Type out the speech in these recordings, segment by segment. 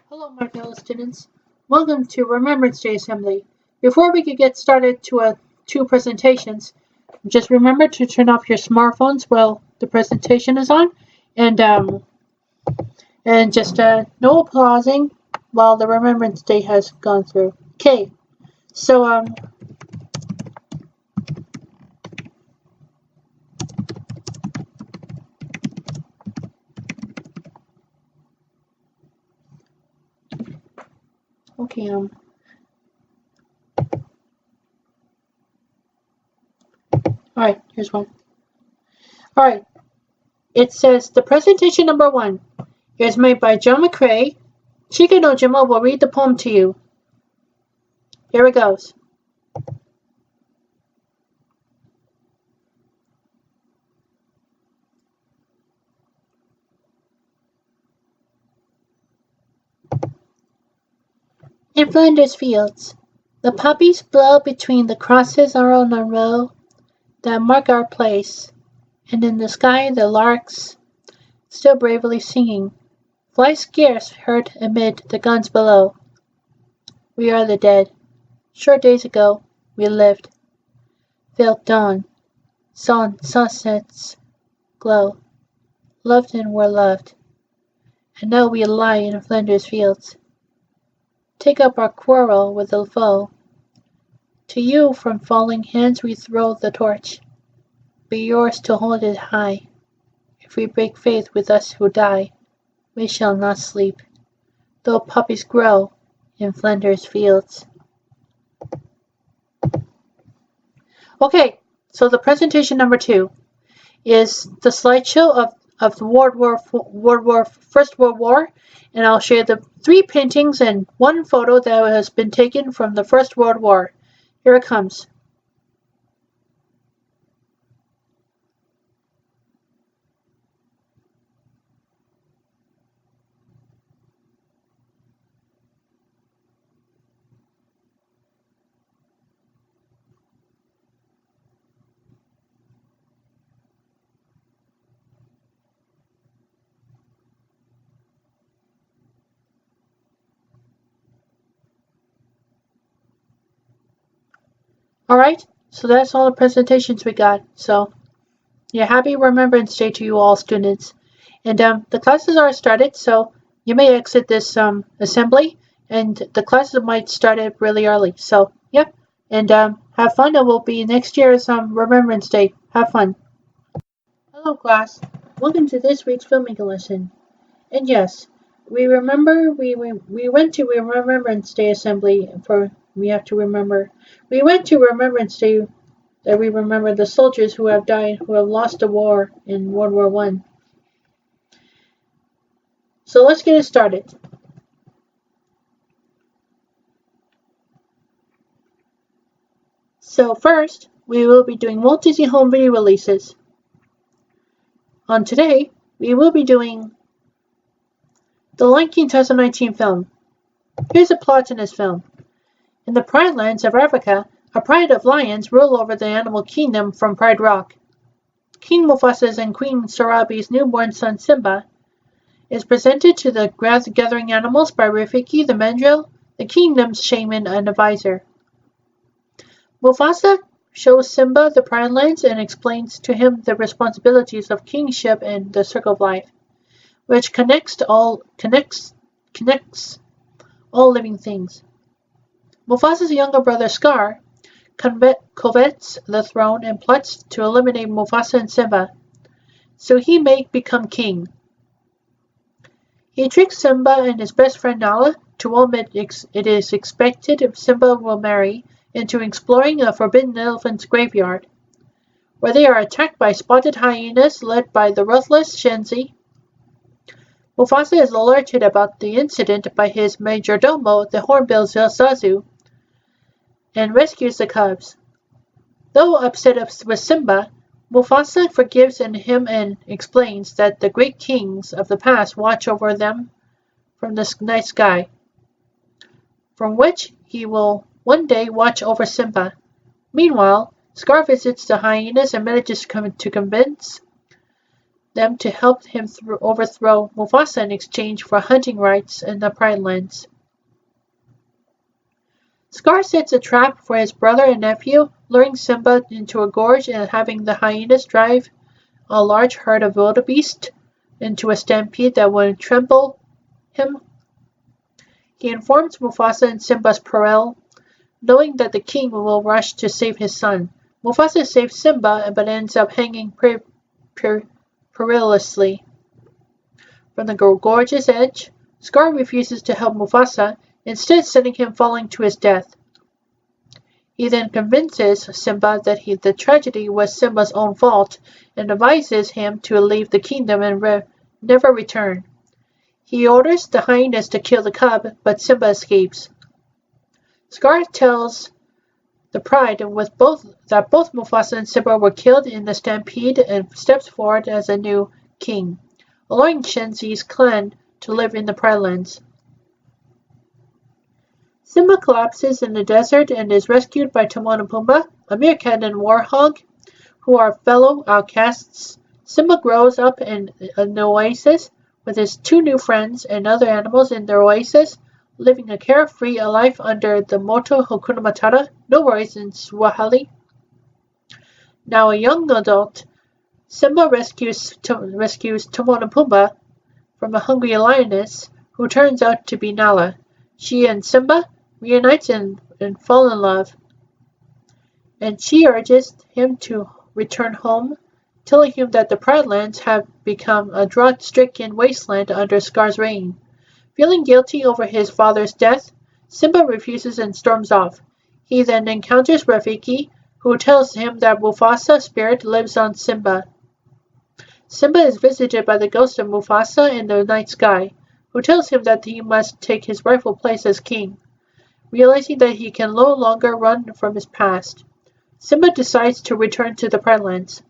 Hello, my fellow students. Welcome to Remembrance Day Assembly. Before we could get started to two presentations, just remember to turn off your smartphones while the presentation is on, and just no applauding while the Remembrance Day has gone through. Okay, so okay all right, here's one. All right, it says the presentation number 1 is made by John McCrae. Chika Nojima will read the poem to you. Here it goes. In Flanders fields, the poppies blow between the crosses are on a row that mark our place, and in the sky the larks, still bravely singing, fly scarce heard amid the guns below. We are the dead. Short days ago we lived, felt dawn, saw sunsets glow, loved and were loved, and now we lie in Flanders fields. Take up our quarrel with the foe. To you from falling hands we throw the torch. Be yours to hold it high. If we break faith with us who die, we shall not sleep, though poppies grow in Flanders fields. Okay, so the presentation number 2 is the slideshow of the First World War, and I'll share the 3 paintings and 1 photo that has been taken from the First World War. Here it comes. Alright, so that's all the presentations we got. So, yeah, happy Remembrance Day to you all, students. And the classes are started, so you may exit this assembly, and the classes might start it really early. So, yep, and have fun. It will be next year's Remembrance Day. Have fun. Hello, class. Welcome to this week's filmmaking lesson. And yes, we went to Remembrance Day assembly for we have to remember. We went to Remembrance Day that we remember the soldiers who have died, who have lost the war in World War I. So let's get it started. So first, we will be doing Walt Disney Home Video releases. On today, we will be doing the Lion King 2019 film. Here's the plot in this film. In the Pride Lands of Africa, a pride of lions rule over the animal kingdom from Pride Rock. King Mufasa's and Queen Sarabi's newborn son Simba is presented to the gathering animals by Rafiki the mandrill, the kingdom's shaman and advisor. Mufasa shows Simba the Pride Lands and explains to him the responsibilities of kingship and the circle of life, which connects all living things. Mufasa's younger brother Scar covets the throne and plots to eliminate Mufasa and Simba, so he may become king. He tricks Simba and his best friend Nala to admit it is expected Simba will marry into exploring a forbidden elephant's graveyard, where they are attacked by spotted hyenas led by the ruthless Shenzi. Mufasa is alerted about the incident by his majordomo, the hornbill Zazu, and rescues the cubs. Though upset with Simba, Mufasa forgives him and explains that the great kings of the past watch over them from the night sky, from which he will one day watch over Simba. Meanwhile, Scar visits the hyenas and manages to convince them to help him overthrow Mufasa in exchange for hunting rights in the Pride Lands. Scar sets a trap for his brother and nephew, luring Simba into a gorge and having the hyenas drive a large herd of wildebeest into a stampede that would trample him. He informs Mufasa and Simba's peril, knowing that the king will rush to save his son. Mufasa saves Simba but ends up hanging perilously from the gorge's edge. Scar refuses to help Mufasa, instead sending him falling to his death. He then convinces Simba that the tragedy was Simba's own fault and advises him to leave the kingdom and never return. He orders the hyenas to kill the cub, but Simba escapes. Scar tells the Pride that both Mufasa and Simba were killed in the stampede and steps forward as a new king, allowing Shenzi's clan to live in the Pride Lands. Simba collapses in the desert and is rescued by Timon and Pumbaa, a meerkat and warthog, who are fellow outcasts. Simba grows up in an oasis with his two new friends and other animals in their oasis, living a carefree life under the motto Hakuna Matata, no worries in Swahili. Now a young adult, Simba rescues Timon and Pumbaa from a hungry lioness who turns out to be Nala. She and Simba reunite and fall in love, and she urges him to return home, telling him that the Pride Lands have become a drought-stricken wasteland under Scar's reign. Feeling guilty over his father's death, Simba refuses and storms off. He then encounters Rafiki, who tells him that Mufasa's spirit lives on Simba. Simba is visited by the ghost of Mufasa in the night sky, who tells him that he must take his rightful place as king. Realizing that he can no longer run from his past, Simba decides to return to the Pride Lands.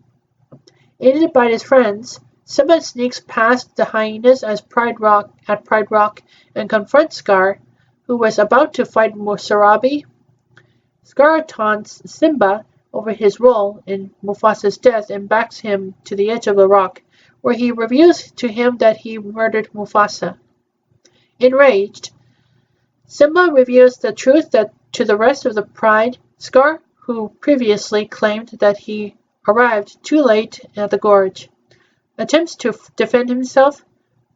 Aided by his friends, Simba sneaks past the hyenas at Pride Rock and confronts Scar, who was about to fight Musarabi. Scar taunts Simba over his role in Mufasa's death and backs him to the edge of the rock, where he reveals to him that he murdered Mufasa. Enraged, Simba reveals the truth to the rest of the Pride. Scar, who previously claimed that he arrived too late at the gorge, attempts to defend himself,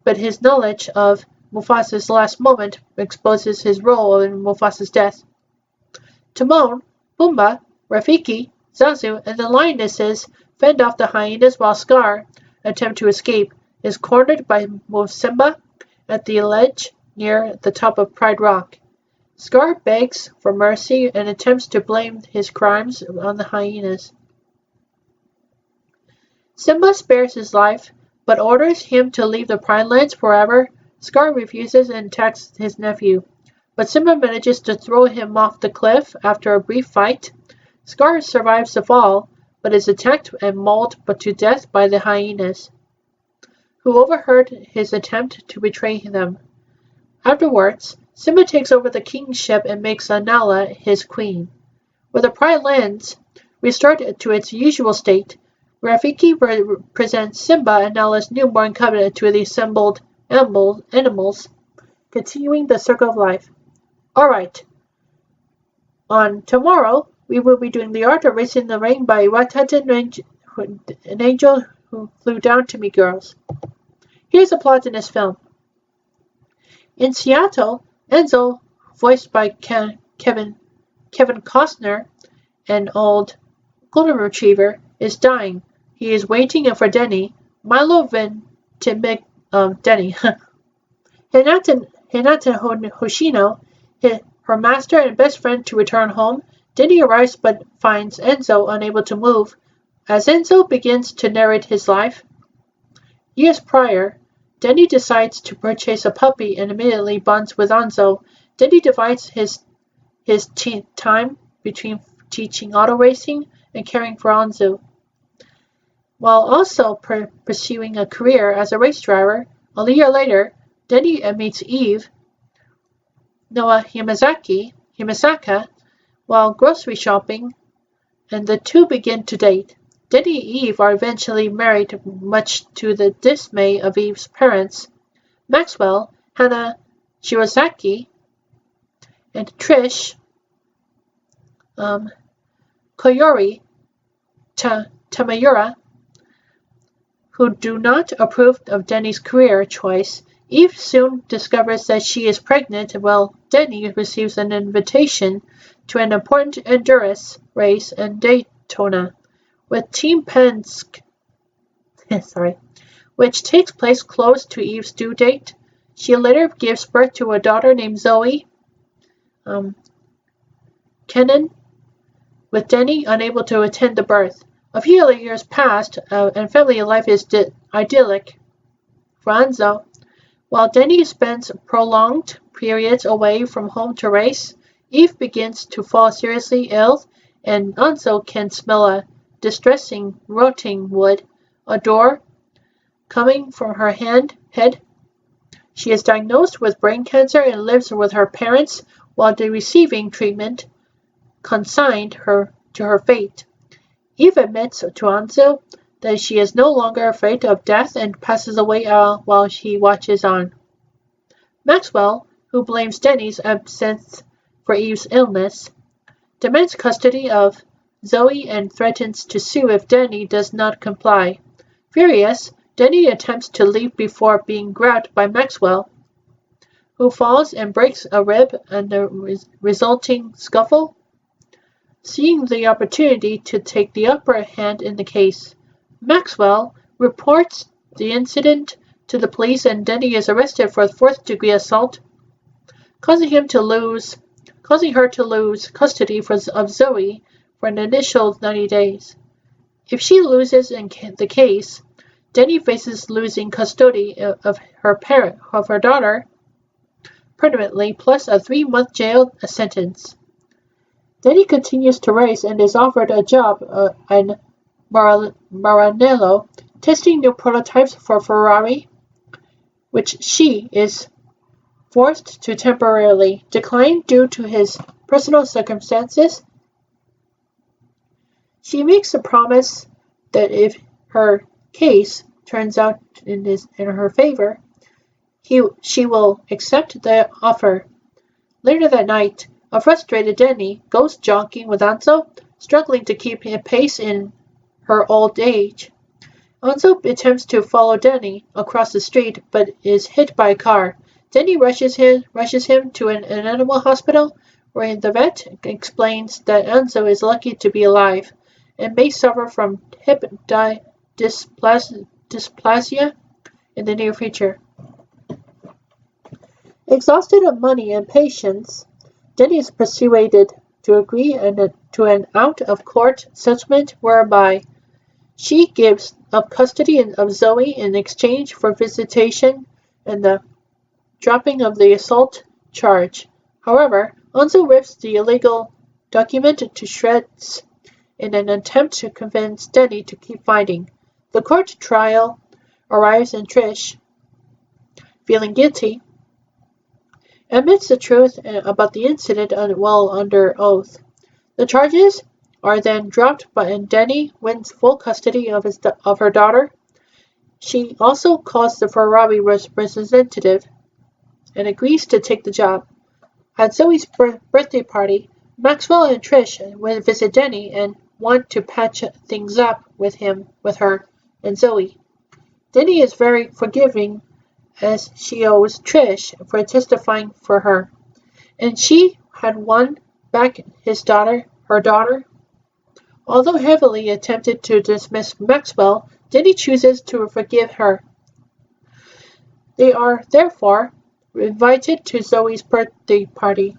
but his knowledge of Mufasa's last moment exposes his role in Mufasa's death. Timon, Pumbaa, Rafiki, Zazu, and the lionesses fend off the hyenas while Scar, attempt to escape, is cornered by Simba at the ledge near the top of Pride Rock. Scar begs for mercy and attempts to blame his crimes on the hyenas. Simba spares his life, but orders him to leave the Pride Lands forever. Scar refuses and attacks his nephew, but Simba manages to throw him off the cliff after a brief fight. Scar survives the fall, but is attacked and mauled to death by the hyenas, who overheard his attempt to betray them. Afterwards, Simba takes over the kingship and makes Nala his queen. With the Pride Lands restored to its usual state, Rafiki presents Simba and Nala's newborn covenant to the assembled animals, continuing the circle of life. Alright, on tomorrow, we will be doing the art of Racing the Rain by Watata, an angel who flew down to meet girls. Here's the plot in this film. In Seattle, Enzo, voiced by Kevin Costner, an old golden retriever, is dying. He is waiting for Denny, Milo Ventimiglia, Denny, Hinata Hoshino, her master and best friend, to return home. Denny arrives but finds Enzo unable to move. As Enzo begins to narrate his life, years prior, Denny decides to purchase a puppy and immediately bonds with Enzo. Denny divides his time between teaching auto racing and caring for Enzo, while also pursuing a career as a race driver. A year later, Denny meets Eve, Noah Himasaka, while grocery shopping, and the two begin to date. Denny and Eve are eventually married, much to the dismay of Eve's parents. Maxwell, Hana Shirozaki, and Trish Koyori Tamayura, who do not approve of Denny's career choice. Eve soon discovers that she is pregnant while Denny receives an invitation to an important endurance race in Daytona with Team Penske, which takes place close to Eve's due date. She later gives birth to a daughter named Zoe Kenan, with Denny unable to attend the birth. A few years passed, and family life is idyllic for Anzo. While Denny spends prolonged periods away from home to race, Eve begins to fall seriously ill, and Anzo can smell a distressing rotting wood odor coming from her head. She is diagnosed with brain cancer and lives with her parents while receiving treatment, consigned her to her fate. Eve admits to Anzo that she is no longer afraid of death and passes away while she watches on. Maxwell, who blames Denny's absence for Eve's illness, demands custody of Zoe and threatens to sue if Denny does not comply. Furious, Denny attempts to leave before being grabbed by Maxwell, who falls and breaks a rib in the resulting scuffle. Seeing the opportunity to take the upper hand in the case, Maxwell reports the incident to the police and Denny is arrested for fourth-degree assault, causing her to lose custody of Zoe for an initial 90 days. If she loses in the case, Denny faces losing custody of her daughter permanently, plus a 3-month jail sentence. Denny continues to race and is offered a job in Maranello, testing new prototypes for Ferrari, which she is forced to temporarily decline due to his personal circumstances. She makes a promise that if her case turns out in her favor, she will accept the offer. Later that night, a frustrated Denny goes jogging with Anzo, struggling to keep pace in her old age. Anzo attempts to follow Denny across the street but is hit by a car. Denny rushes him to an animal hospital where the vet explains that Anzo is lucky to be alive and may suffer from hip dysplasia in the near future. Exhausted of money and patience, Denny is persuaded to agree to an out-of-court settlement whereby she gives up custody of Zoe in exchange for visitation and the dropping of the assault charge. However, Anzo rips the illegal document to shreds in an attempt to convince Denny to keep fighting. The court trial arrives and Trish, feeling guilty, admits the truth about the incident while under oath. The charges are then dropped and Denny wins full custody of her daughter. She also calls the Ferrari representative and agrees to take the job. At Zoe's birthday party, Maxwell and Trish visit Denny and want to patch things up with her, and Zoe. Denny is very forgiving as she owes Trish for testifying for her, and she had won back her daughter. Although heavily attempted to dismiss Maxwell, Denny chooses to forgive her. They are therefore invited to Zoe's birthday party.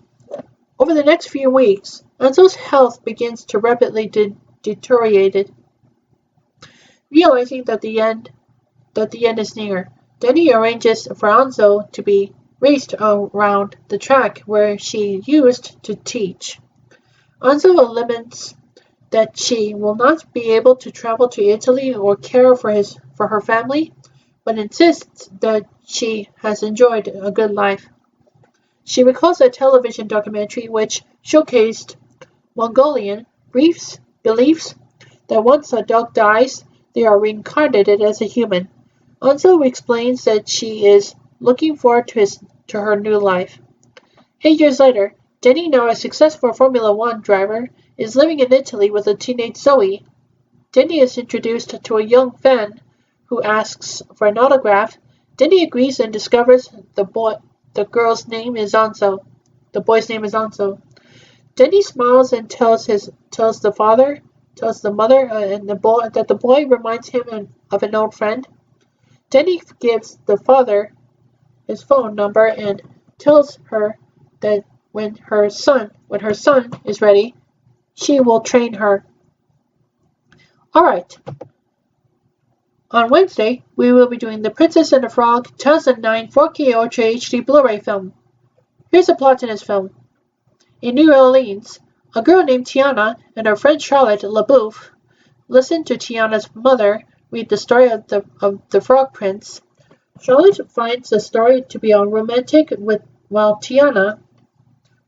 Over the next few weeks, Anzo's health begins to rapidly deteriorate. Realizing that the end is near, Denny arranges for Anzo to be raced around the track where she used to teach. Anzo laments that she will not be able to travel to Italy or care for her family, but insists that she has enjoyed a good life. She recalls a television documentary which showcased Mongolian beliefs that once a dog dies, they are reincarnated as a human. Anso explains that she is looking forward to her new life. 8 years later, Denny, now a successful Formula One driver, is living in Italy with a teenage Zoe. Denny is introduced to a young fan who asks for an autograph. Denny agrees and discovers the girl's name is Anso. The boy's name is Anso. Denny smiles and tells the mother and the boy that the boy reminds him of an old friend. Denny gives the father his phone number and tells her that when her son is ready, she will train her. Alright. On Wednesday, we will be doing The Princess and the Frog 2009 4K Ultra HD Blu-ray film. Here's the plot in this film. In New Orleans, a girl named Tiana and her friend Charlotte LaBouffe listen to Tiana's mother read the story of the Frog Prince. Charlotte finds the story to be unromantic while Tiana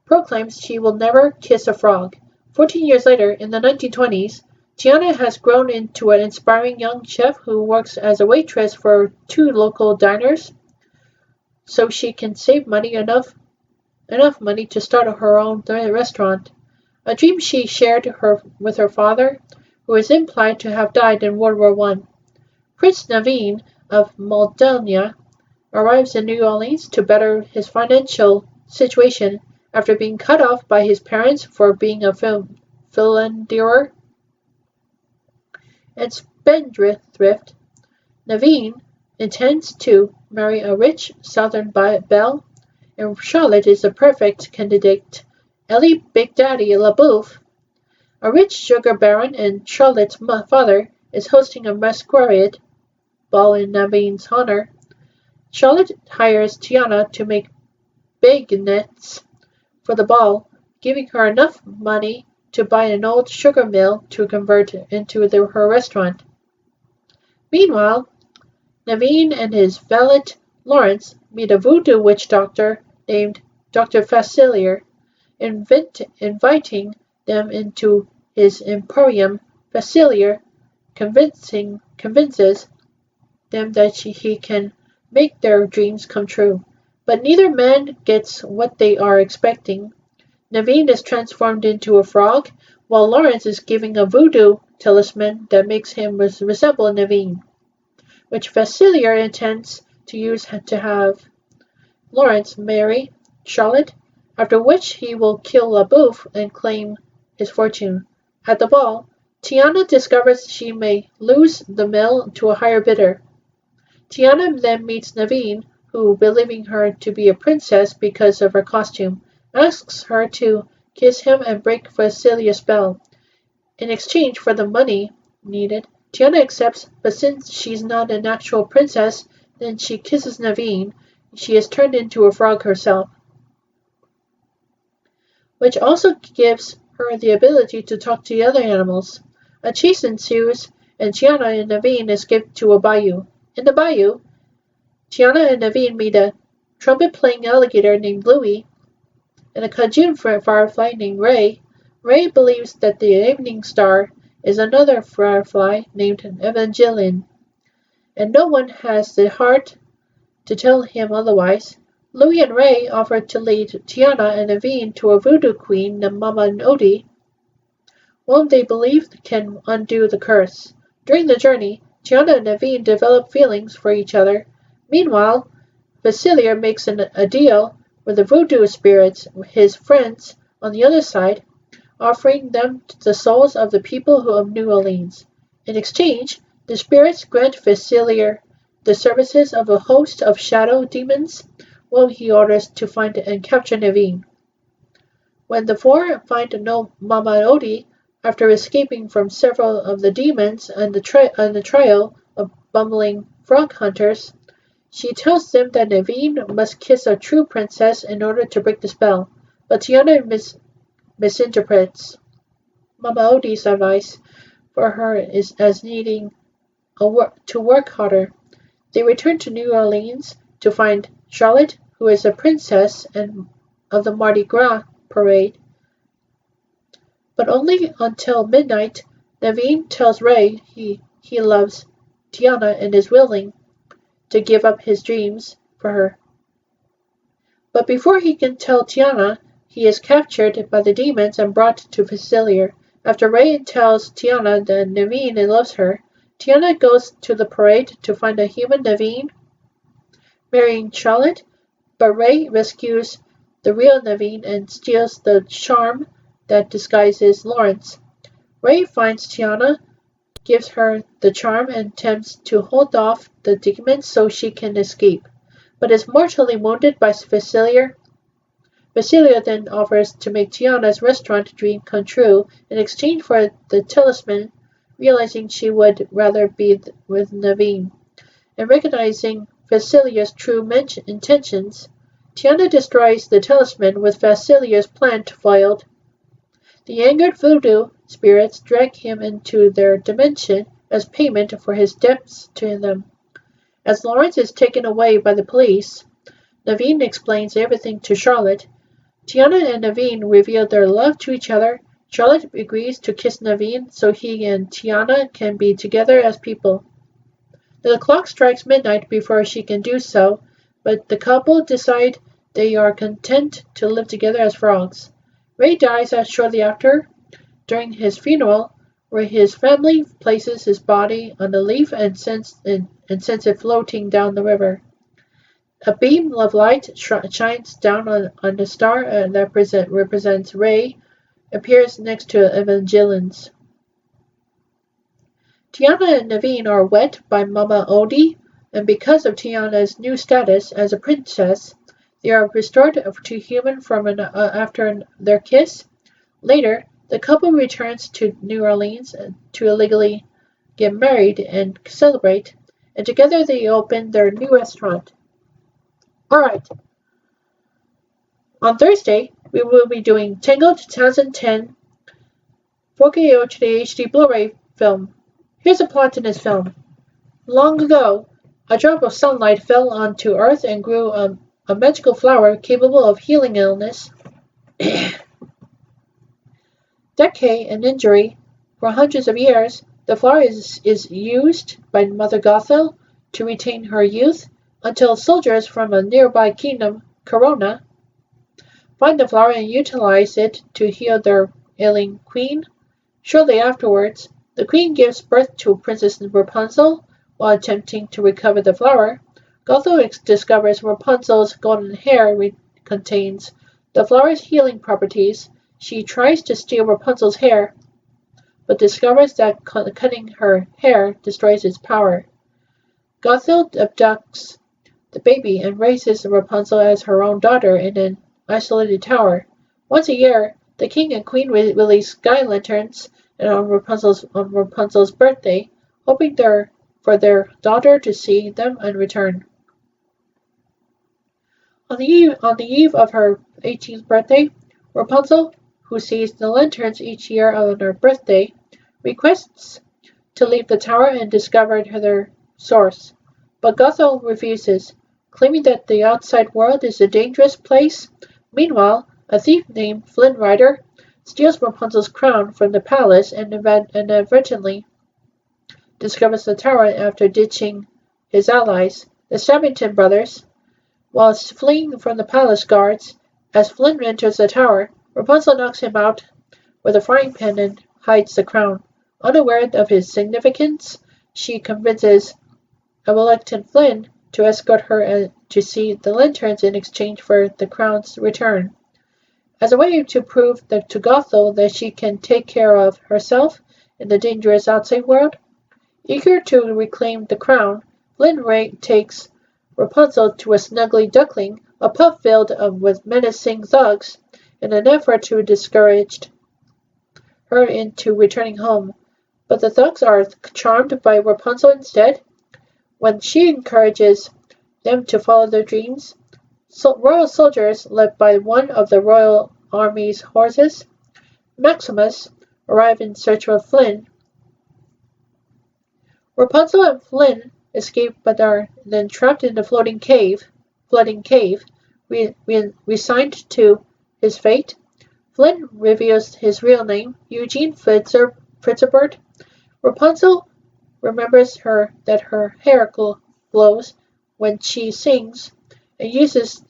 proclaims she will never kiss a frog. 14 years later, in the 1920s, Tiana has grown into an inspiring young chef who works as a waitress for 2 local diners so she can save enough money to start her own restaurant, a dream she shared with her father, who is implied to have died in World War I. Prince Naveen of Moldavia arrives in New Orleans to better his financial situation after being cut off by his parents for being a philanderer and spendthrift. Naveen intends to marry a rich Southern belle, and Charlotte is the perfect candidate. Ellie Big Daddy LaBouffe, a rich sugar baron and Charlotte's father, is hosting a masquerade ball in Naveen's honor. Charlotte hires Tiana to make beignets for the ball, giving her enough money to buy an old sugar mill to convert into her restaurant. Meanwhile, Naveen and his valet Lawrence meet a voodoo witch doctor named Dr. Facilier, inviting them into his emporium. Facilier convinces them that he can make their dreams come true. But neither man gets what they are expecting. Naveen is transformed into a frog, while Lawrence is given a voodoo talisman that makes him resemble Naveen, which Facilier intends to use to have Lawrence marry Charlotte, after which he will kill LaBouffe and claim his fortune. At the ball, Tiana discovers she may lose the mill to a higher bidder. Tiana then meets Naveen, who, believing her to be a princess because of her costume, asks her to kiss him and break Facilia's spell. In exchange for the money needed, Tiana accepts, but since she's not an actual princess, then she kisses Naveen. She is turned into a frog herself, which also gives her the ability to talk to the other animals. A chase ensues, and Tiana and Naveen escape to a bayou. In the bayou, Tiana and Naveen meet a trumpet-playing alligator named Louie and a kajun firefly named Ray. Ray believes that the evening star is another firefly named Evangeline, and no one has the heart to tell him otherwise. Louie and Ray offer to lead Tiana and Naveen to a voodoo queen named Mama Odi, one they believe can undo the curse. During the journey, Tiana and Naveen develop feelings for each other. Meanwhile, Facilier makes a deal with the voodoo spirits, his friends, on the other side, offering them the souls of the people of New Orleans. In exchange, the spirits grant Facilier the services of a host of shadow demons, while he orders to find and capture Naveen. When the four find no Mama Odi, after escaping from several of the demons and the trio of bumbling frog hunters, she tells them that Naveen must kiss a true princess in order to break the spell, but Tiana misinterprets Mama Odi's advice for her as needing to work harder. They return to New Orleans to find Charlotte, who is a princess and of the Mardi Gras parade, but only until midnight. Naveen tells Ray he loves Tiana and is willing to give up his dreams for her. But before he can tell Tiana, he is captured by the demons and brought to Facilier. After Ray tells Tiana that Naveen loves her, Tiana goes to the parade to find a human Naveen marrying Charlotte, but Ray rescues the real Naveen and steals the charm that disguises Lawrence. Ray finds Tiana, gives her the charm, and attempts to hold off the demons so she can escape, but is mortally wounded by Facilier. Facilier then offers to make Tiana's restaurant dream come true in exchange for the talisman, realizing she would rather be with Naveen. And recognizing Facilier's true intentions, Tiana destroys the talisman with Facilier's plan foiled. The angered voodoo spirits drag him into their dimension as payment for his debts to them. As Lawrence is taken away by the police, Naveen explains everything to Charlotte. Tiana and Naveen reveal their love to each other. Charlotte agrees to kiss Naveen so he and Tiana can be together as people. The clock strikes midnight before she can do so, but the couple decide they are content to live together as frogs. Ray dies shortly after, during his funeral, where his family places his body on a leaf and sends it floating down the river. A beam of light shines down on the star that represents Ray, appears next to Evangeline's. Tiana and Naveen are wed by Mama Odie, and because of Tiana's new status as a princess, they are restored to human after their kiss. Later, the couple returns to New Orleans to illegally get married and celebrate, and together they open their new restaurant. Alright, on Thursday, we will be doing Tangled 2010 4K HD HD Blu-ray film. Here's a plot in this film. Long ago, a drop of sunlight fell onto Earth and grew a magical flower capable of healing illness, decay, and injury. For hundreds of years, the flower is used by Mother Gothel to retain her youth until soldiers from a nearby kingdom, Corona, find the flower and utilize it to heal their ailing queen. Shortly afterwards, the queen gives birth to Princess Rapunzel. While attempting to recover the flower, Gothel discovers Rapunzel's golden hair contains the flower's healing properties. She tries to steal Rapunzel's hair, but discovers that cutting her hair destroys its power. Gothel abducts the baby and raises Rapunzel as her own daughter in an isolated tower. Once a year, the king and queen release sky lanterns on Rapunzel's birthday, hoping for their daughter to see them and return. On the eve of her 18th birthday, Rapunzel, who sees the lanterns each year on her birthday, requests to leave the tower and discover their source. But Gothel refuses, claiming that the outside world is a dangerous place. Meanwhile, a thief named Flynn Rider steals Rapunzel's crown from the palace and inadvertently discovers the tower after ditching his allies, the Sabington brothers. While fleeing from the palace guards, as Flynn enters the tower, Rapunzel knocks him out with a frying pan and hides the crown. Unaware of his significance, she convinces a reluctant Flynn to escort her to see the lanterns in exchange for the crown's return. As a way to prove to Gothel that she can take care of herself in the dangerous outside world, eager to reclaim the crown, Flynn takes Rapunzel to a snuggly duckling, a pub filled with menacing thugs, in an effort to discourage her into returning home. But the thugs are charmed by Rapunzel instead. When she encourages them to follow their dreams, royal soldiers, led by one of the royal army's horses, Maximus, arrive in search of Flynn. Rapunzel and Flynn escape but are then trapped in the flooding cave, resigned to his fate. Flynn reveals his real name, Eugene Fritzebert, Rapunzel remembers that her hair glows when she sings and uses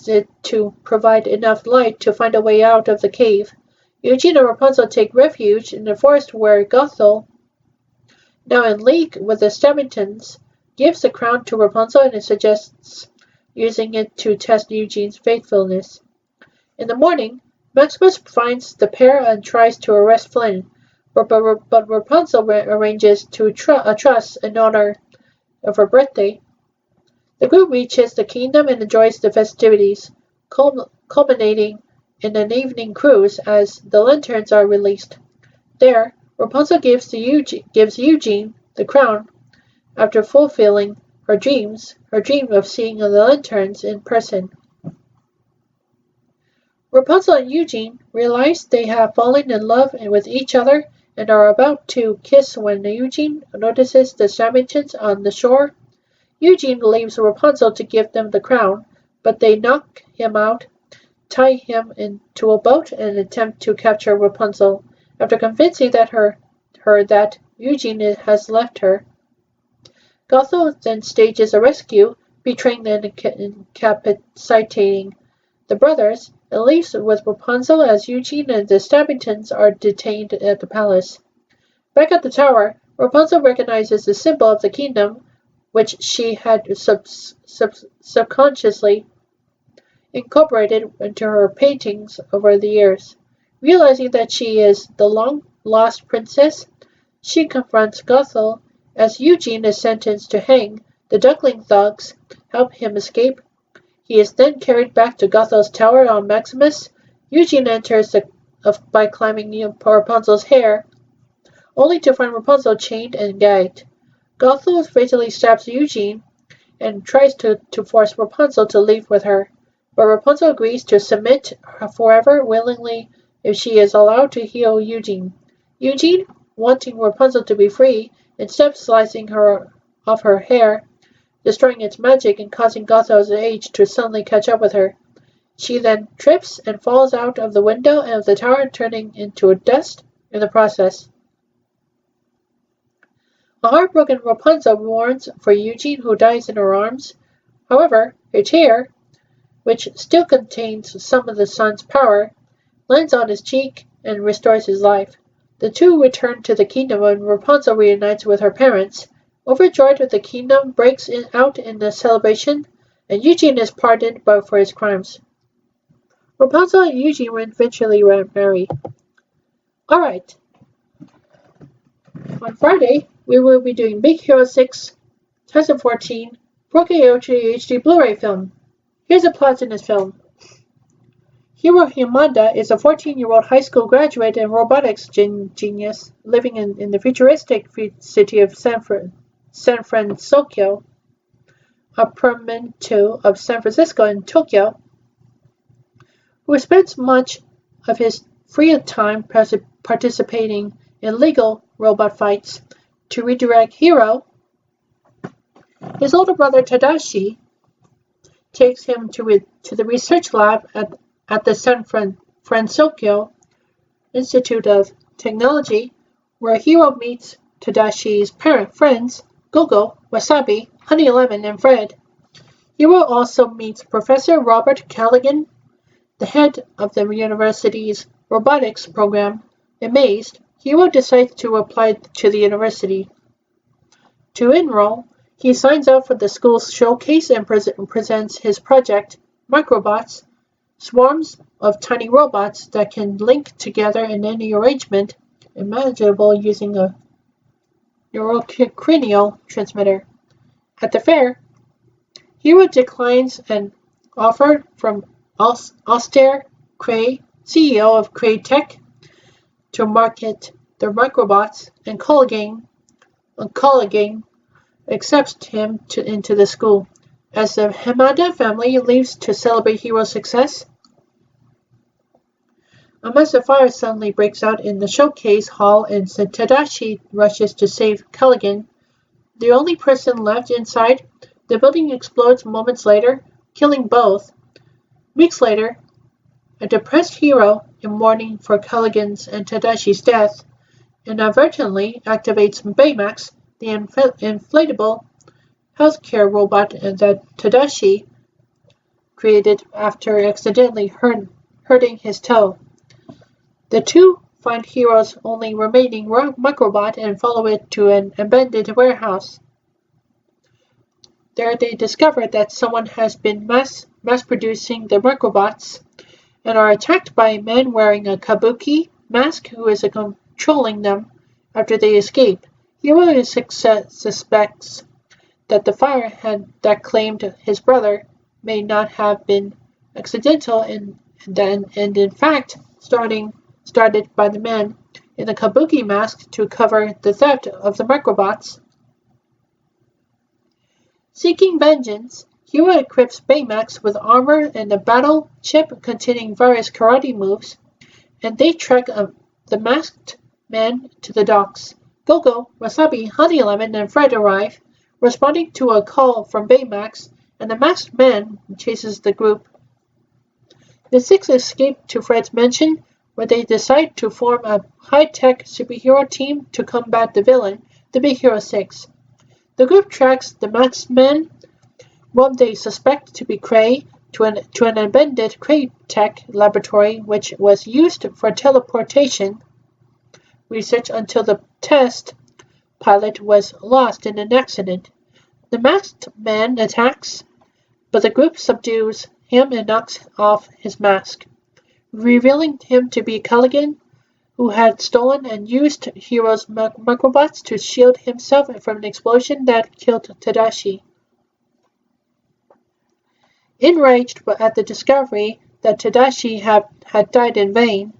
it to provide enough light to find a way out of the cave. Eugene and Rapunzel take refuge in the forest where Gothel, now in league with the Stabbingtons, gives the crown to Rapunzel and suggests using it to test Eugene's faithfulness. In the morning, Maximus finds the pair and tries to arrest Flynn, but Rapunzel arranges a truce in honor of her birthday. The group reaches the kingdom and enjoys the festivities, culminating in an evening cruise as the lanterns are released. There, Rapunzel gives Eugene the crown after fulfilling her dream of seeing the lanterns in person. Rapunzel and Eugene realize they have fallen in love with each other and are about to kiss when Eugene notices the Stabbingtons on the shore. Eugene leaves Rapunzel to give them the crown, but they knock him out, tie him into a boat, and attempt to capture Rapunzel. After convincing her that Eugene has left her, Gothel then stages a rescue, betraying and incapacitating the brothers, and leaves with Rapunzel as Eugene and the Stabbingtons are detained at the palace. Back at the tower, Rapunzel recognizes the symbol of the kingdom, which she had subconsciously incorporated into her paintings over the years. Realizing that she is the long-lost princess, she confronts Gothel. As Eugene is sentenced to hang, the duckling thugs help him escape. He is then carried back to Gothel's tower on Maximus. Eugene enters by climbing Rapunzel's hair, only to find Rapunzel chained and gagged. Gothel fatally stabs Eugene and tries to force Rapunzel to leave with her, but Rapunzel agrees to submit forever willingly if she is allowed to heal Eugene. Eugene, wanting Rapunzel to be free, instead slicing her off her hair, destroying its magic and causing Gothel's age to suddenly catch up with her. She then trips and falls out of the window of the tower, turning into dust in the process. A heartbroken Rapunzel mourns for Eugene, who dies in her arms. However, her tear, which still contains some of the sun's power, lands on his cheek and restores his life. The two return to the kingdom and Rapunzel reunites with her parents. Overjoyed, the kingdom breaks out in a celebration, and Eugene is pardoned for his crimes. Rapunzel and Eugene eventually marry. Alright. On Friday, we will be doing Big Hero 6, 2014, 4K HD Blu-ray film. Here's the plot in this film. Hiro Yamada is a 14-year-old high school graduate and robotics genius living in the futuristic city of San Francisco, a portmanteau of San Francisco and Tokyo, who spends much of his free time participating in legal robot fights. To redirect Hiro, his older brother Tadashi takes him to the research lab at the San Francisco Institute of Technology, where Hiro meets Tadashi's friends, Gogo, Wasabi, Honey Lemon, and Fred. Hiro also meets Professor Robert Callaghan, the head of the university's robotics program. Amazed, Hiro decides to apply to the university. To enroll, he signs up for the school's showcase and presents his project, Microbots, swarms of tiny robots that can link together in any arrangement imaginable using a neurocranial transmitter. At the fair, Hiro declines an offer from Alistair Cray, CEO of Cray Tech, to market their microbots, and Callaghan accepts him into the school. As the Hamada family leaves to celebrate Hiro's success, a massive fire suddenly breaks out in the showcase hall and Tadashi rushes to save Callaghan. The only person left inside, the building explodes moments later, killing both. Weeks later, a depressed Hiro, in mourning for Callaghan's and Tadashi's death, inadvertently activates Baymax, the inflatable healthcare robot that Tadashi created after accidentally hurting his toe. The two find Hiro's only remaining microbot and follow it to an abandoned warehouse. There they discover that someone has been mass-producing the microbots and are attacked by a man wearing a kabuki mask who is controlling them after they escape. Hiro suspects that the fire that claimed his brother may not have been accidental and in fact started by the man in the kabuki mask to cover the theft of the microbots. Seeking vengeance, Hiro equips Baymax with armor and a battle chip containing various karate moves, and they track the masked man to the docks. Gogo, Wasabi, Honey Lemon, and Fred arrive, responding to a call from Baymax, and the masked man chases the group. The six escape to Fred's mansion, where they decide to form a high-tech superhero team to combat the villain, the Big Hero 6. The group tracks the masked man, whom they suspect to be Cray, to an abandoned Cray-Tech laboratory which was used for teleportation research until the test pilot was lost in an accident. The masked man attacks, but the group subdues him and knocks off his mask, revealing him to be Callaghan, who had stolen and used Hiro's microbots to shield himself from an explosion that killed Tadashi. Enraged at the discovery that Tadashi had died in vain,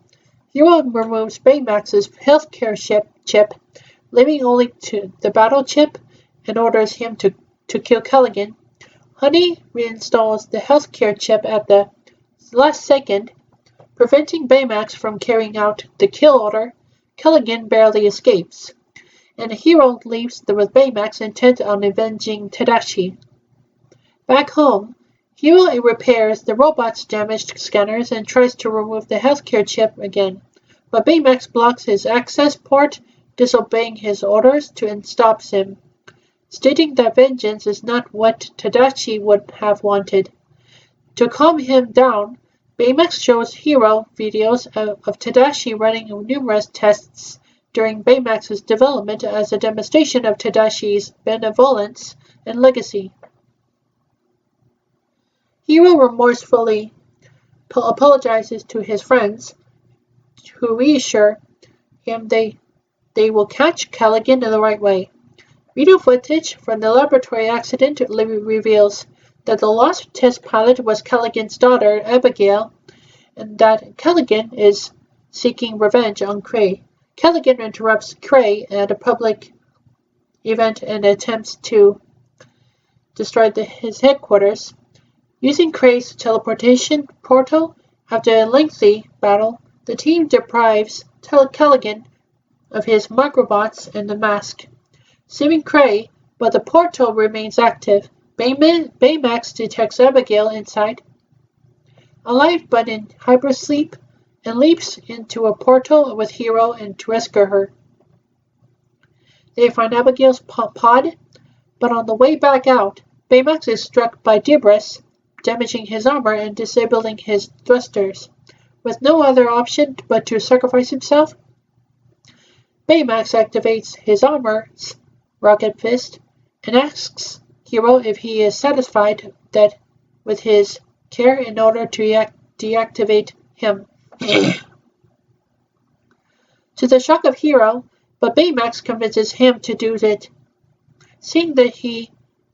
Hiro removes Baymax's healthcare chip, leaving only the battle chip, and orders him to kill Callaghan. Honey reinstalls the healthcare chip at the last second, preventing Baymax from carrying out the kill order. Callaghan barely escapes, and Hiro leaves with Baymax intent on avenging Tadashi. Back home, Hiro repairs the robot's damaged scanners and tries to remove the healthcare chip again, but Baymax blocks his access port, disobeying his orders and stops him, stating that vengeance is not what Tadashi would have wanted. To calm him down, Baymax shows Hiro videos of Tadashi running numerous tests during Baymax's development as a demonstration of Tadashi's benevolence and legacy. Hiro remorsefully apologizes to his friends, who reassure him they will catch Callaghan in the right way. Video footage from the laboratory accident reveals that the lost test pilot was Callaghan's daughter, Abigail, and that Callaghan is seeking revenge on Cray. Callaghan interrupts Cray at a public event and attempts to destroy his headquarters. Using Cray's teleportation portal, after a lengthy battle, the team deprives Callaghan of his microbots and the mask, saving Cray, but the portal remains active. Baymax detects Abigail inside, alive but in hypersleep, and leaps into a portal with Hiro and to rescue her. They find Abigail's pod, but on the way back out, Baymax is struck by debris, damaging his armor and disabling his thrusters. With no other option but to sacrifice himself, Baymax activates his armor's rocket fist and asks Hiro if he is satisfied with his care in order to deactivate him. To the shock of Hiro, but Baymax convinces him to do it, saying that he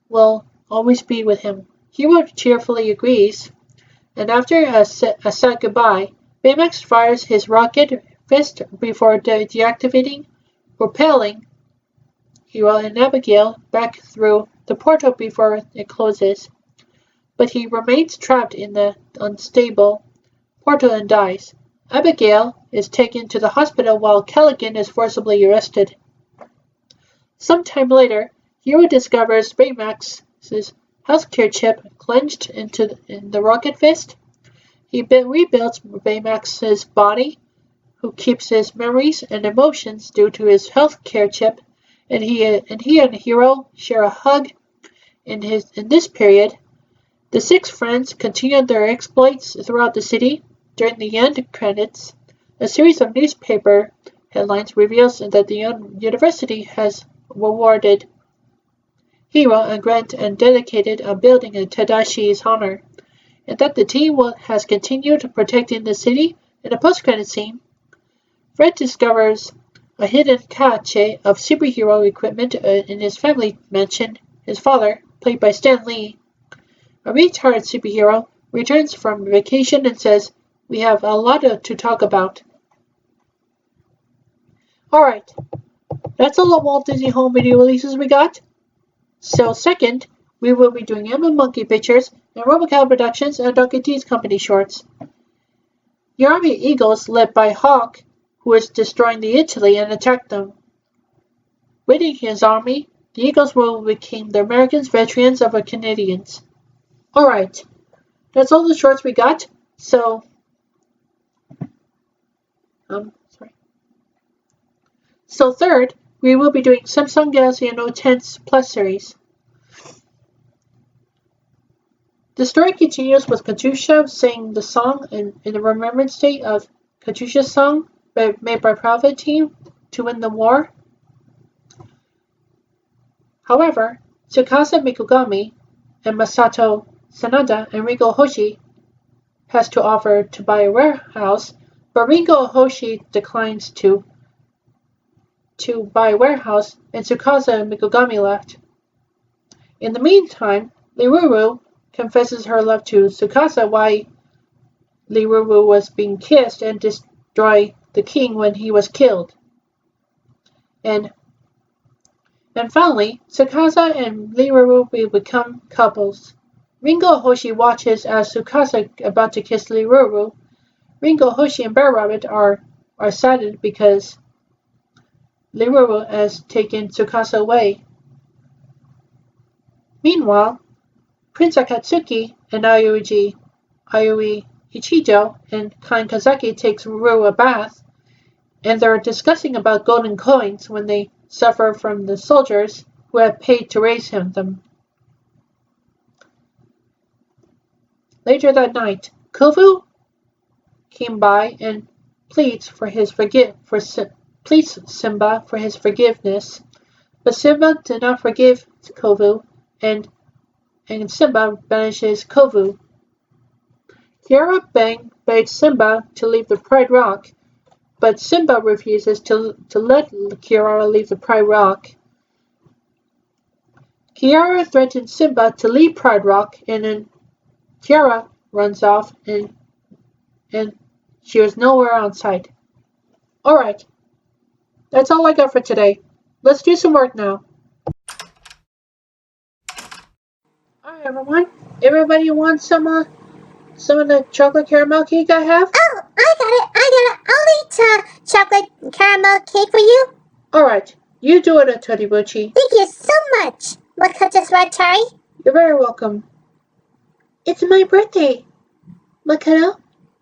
will always be with him. Hiro cheerfully agrees, and after a sad goodbye, Baymax fires his rocket fist before deactivating, propelling Hiro and Abigail back through the portal before it closes. But he remains trapped in the unstable portal and dies. Abigail is taken to the hospital while Callaghan is forcibly arrested. Sometime later, Hiro discovers Baymax's healthcare chip clenched in the rocket fist. He rebuilds Baymax's body, who keeps his memories and emotions due to his health care chip, and he and Hiro share a hug in this period. The six friends continued their exploits throughout the city. During the end credits, a series of newspaper headlines reveals that the university has awarded Hiro a grant and dedicated a building in Tadashi's honor, and that the team has continued protecting the city. In the post-credit scene, Fred discovers a hidden cache of superhero equipment in his family mansion. His father, played by Stan Lee, a retired superhero, returns from vacation and says, "We have a lot to talk about." Alright, that's all the Walt Disney Home Video releases we got. So second, we will be doing Emma Monkey Pictures and Robocow Productions and Donkey D's Company shorts. The army of eagles led by Hawk, who is destroying the Italy and attacked them. Leading his army, the eagles will become the Americans, veterans of the Canadians. Alright, that's all the shorts we got. So, third, we will be doing Samsung Galaxy Note 10 Plus series. The story continues with Katusha singing the song in the Remembrance Day of Katusha's song made by Prophet Team to win the war. However, Tsukasa Mikugami and Masato Sanada and Ringo Hoshi has to offer to buy a warehouse, but Ringo Hoshi declines to buy a warehouse, and Tsukasa and Mikugami left. In the meantime, Riruru confesses her love to Tsukasa while Riruru was being kissed and destroyed the king when he was killed. And finally, Tsukasa and Riruru will become couples. Ringo Hoshi watches as Tsukasa about to kiss Riruru. Ringo Hoshi and Bear Rabbit are saddened because Riruru has taken Tsukasa away. Meanwhile, Prince Akatsuki and Ayui Ichijo and Kan Kazaki takes Riruru a bath, and they're discussing about golden coins when they suffer from the soldiers who have paid to raise them. Later that night, Kovu came by and pleads Simba for his forgiveness, but Simba did not forgive Kovu, and Simba banishes Kovu. Kiara begs Simba to leave the Pride Rock, but Simba refuses to let Kiara leave the Pride Rock. Kiara threatens Simba to leave Pride Rock, and then Kiara runs off, and she was nowhere on sight. Alright, that's all I got for today. Let's do some work now. Alright, everyone. Everybody wants some of the chocolate caramel cake I have? Oh, I got it. I'll eat chocolate caramel cake for you. Alright, you do it, Toddy Bocchi. Thank you so much. What cut is SwordJin? You're very welcome. It's my birthday. Makoto?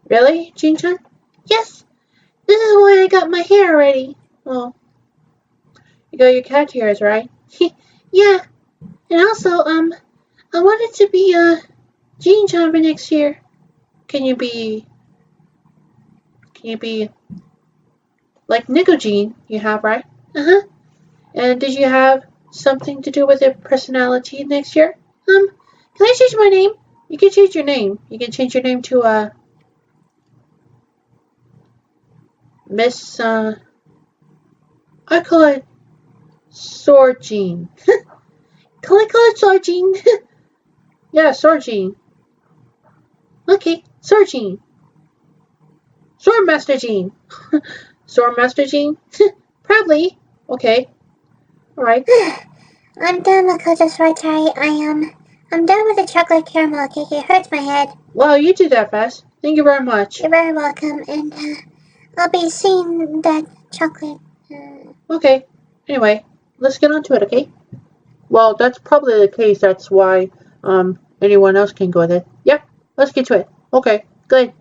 Really, Jin-chan? Yes. This is why I got my hair ready. Oh. You got your cat ears, right? Yeah. And also, I wanted to be Jin-chan for next year. Can you be like NekoJin you have, right? Uh-huh. And did you have something to do with your personality next year? Can I change my name? You can change your name. You can change your name to Miss I call it SwordJin. Can I call it SwordJin? Yeah, SwordJin. Okay, SwordJin. Swordmaster Jean. Swordmaster Jean? Probably. Okay. Alright. I'm done, Makoto SwordJin. I'm done with the chocolate caramel cake. It hurts my head. Wow, you did that fast. Thank you very much. You're very welcome, and I'll be seeing that chocolate. Okay. Anyway, let's get on to it, okay? Well, that's probably the case. That's why anyone else can go with it. Yeah, let's get to it. Okay, good.